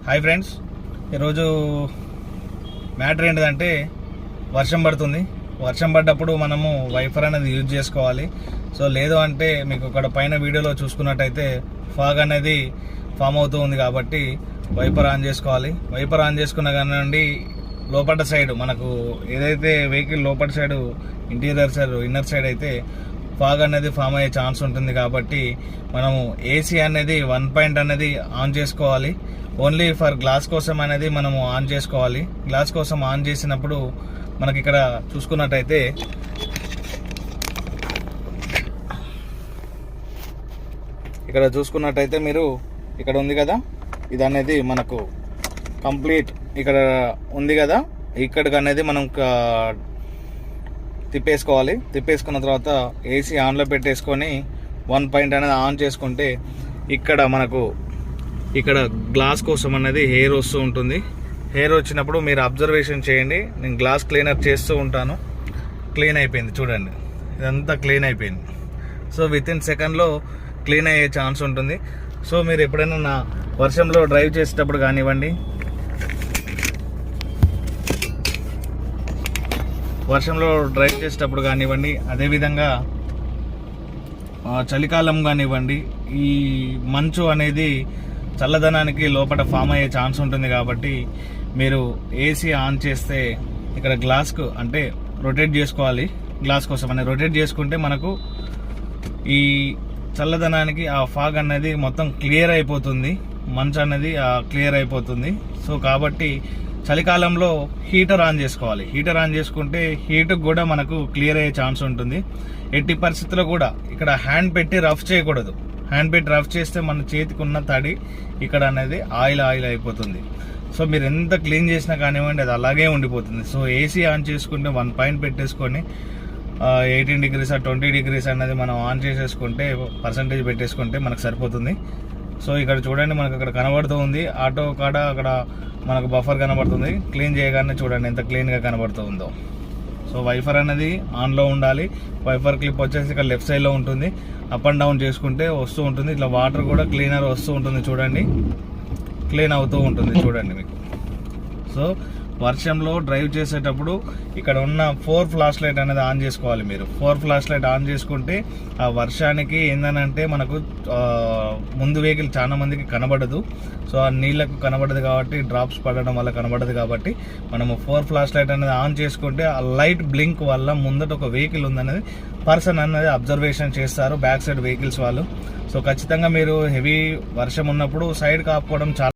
Hi friends, ఈరోజు matter ఏంటిదంటే వర్షం పడుతుంది. వర్షం పడ్డప్పుడు మనము వైఫర్ అనేది యూజ్ చేసుకోవాలి. సో లేదు అంటే మీకు ఇక్కడ పైన వీడియోలో చూసుకున్నట్టయితే ఫాగ్ అనేది ఫామ్ అవుతూ ఉంది కాబట్టి వైపర్ ఆన్ చేసుకోవాలి. వైపర్ ఆన్ చేసుకున్న కానివ్వండి, లోపల సైడ్ మనకు ఏదైతే వెహికల్ లోపల side interior side inner side అయితే ఫాగ్ అనేది ఫామ్ అయ్యే ఛాన్స్ ఉంటుంది కాబట్టి మనము ఏసీ అనేది 1 పాయింట్ అనేది ఆన్ చేసుకోవాలి. ఓన్లీ ఫర్ గ్లాస్ కోసం అనేది మనము ఆన్ చేసుకోవాలి. గ్లాస్ కోసం ఆన్ చేసినప్పుడు మనకి ఇక్కడ చూసుకున్నట్టయితే మీరు ఇక్కడ ఉంది కదా, ఇది అనేది మనకు కంప్లీట్ ఇక్కడ ఉంది కదా, ఇక్కడికి అనేది మనం తిప్పేసుకోవాలి. తిప్పేసుకున్న తర్వాత ఏసీ ఆన్లో పెట్టేసుకొని 1 పాయింట్ అనేది ఆన్ చేసుకుంటే ఇక్కడ మనకు ఇక్కడ గ్లాస్ కోసం అనేది హెయిర్ వస్తూ ఉంటుంది. హెయిర్ వచ్చినప్పుడు మీరు అబ్జర్వేషన్ చేయండి. నేను గ్లాస్ క్లీనర్ చేస్తూ ఉంటాను. క్లీన్ అయిపోయింది చూడండి, ఇదంతా క్లీన్ అయిపోయింది. సో వితిన్ సెకండ్లో క్లీన్ అయ్యే ఛాన్స్ ఉంటుంది. సో మీరు ఎప్పుడైనా నా వర్షంలో డ్రైవ్ చేసేటప్పుడు కానివ్వండి, అదేవిధంగా చలికాలం కానివ్వండి, ఈ మంచు అనేది చల్లదనానికి లోపల ఫామ్ అయ్యే ఛాన్స్ ఉంటుంది కాబట్టి మీరు ఏసీ ఆన్ చేస్తే ఇక్కడ గ్లాస్కు అంటే రొటేట్ చేసుకోవాలి. గ్లాస్ కోసం అనేది రొటేట్ చేసుకుంటే మనకు ఈ చల్లదనానికి ఆ ఫాగ్ అనేది మొత్తం క్లియర్ అయిపోతుంది, మంచు అనేది క్లియర్ అయిపోతుంది. సో కాబట్టి చలికాలంలో హీటర్ ఆన్ చేసుకోవాలి. హీటర్ ఆన్ చేసుకుంటే హీట్కి కూడా మనకు క్లియర్ అయ్యే ఛాన్స్ ఉంటుంది. ఎట్టి పరిస్థితుల్లో కూడా ఇక్కడ హ్యాండ్ పెట్టి రఫ్ చేయకూడదు. హ్యాండ్ పెట్టి రఫ్ చేస్తే మన చేతికి ఉన్న తడి ఇక్కడ అనేది ఆయిల్ అయిపోతుంది. సో మీరు ఎంత క్లీన్ చేసినా కానివ్వండి, అది అలాగే ఉండిపోతుంది. సో ఏసీ ఆన్ చేసుకుంటే 1 పాయింట్ పెట్టేసుకొని 18 degrees 20 degrees అనేది మనం ఆన్ చేసేసుకుంటే పర్సంటేజ్ పెట్టేసుకుంటే మనకు సరిపోతుంది. సో ఇక్కడ చూడండి, మనకు అక్కడ కనబడుతూ ఉంది ఆటో కాడ, అక్కడ మనకు బఫర్ కనబడుతుంది. క్లీన్ చేయగానే చూడండి ఎంత క్లీన్గా కనబడుతూ ఉందో. సో వైఫర్ అనేది ఆన్లో ఉండాలి. వైఫర్ క్లిప్ వచ్చేసి ఇక్కడ లెఫ్ట్ సైడ్లో ఉంటుంది. అప్ అండ్ డౌన్ చేసుకుంటే వస్తూ ఉంటుంది. ఇట్లా వాటర్ కూడా క్లీనర్ వస్తూ ఉంటుంది చూడండి, క్లీన్ అవుతూ ఉంటుంది చూడండి మీకు. సో వర్షంలో డ్రైవ్ చేసేటప్పుడు ఇక్కడ ఉన్న 4 ఫ్లాష్ లైట్ అనేది ఆన్ చేసుకోవాలి. మీరు 4 ఫ్లాష్ లైట్ ఆన్ చేసుకుంటే ఆ వర్షానికి ఏందనంటే మనకు ముందు వెహికల్ చాలా మందికి కనబడదు. సో ఆ నీళ్లకు కనబడదు కాబట్టి, డ్రాప్స్ పడడం వల్ల కనబడదు కాబట్టి మనము 4 ఫ్లాష్ లైట్ అనేది ఆన్ చేసుకుంటే ఆ లైట్ బ్లింక్ వల్ల ముందట ఒక వెహికల్ ఉందనేది పర్సన్ అనేది అబ్జర్వేషన్ చేస్తారు, బ్యాక్ సైడ్ వెహికల్స్ వాళ్ళు. సో ఖచ్చితంగా మీరు హెవీ వర్షం ఉన్నప్పుడు సైడ్ కాపుకోవడం చాలా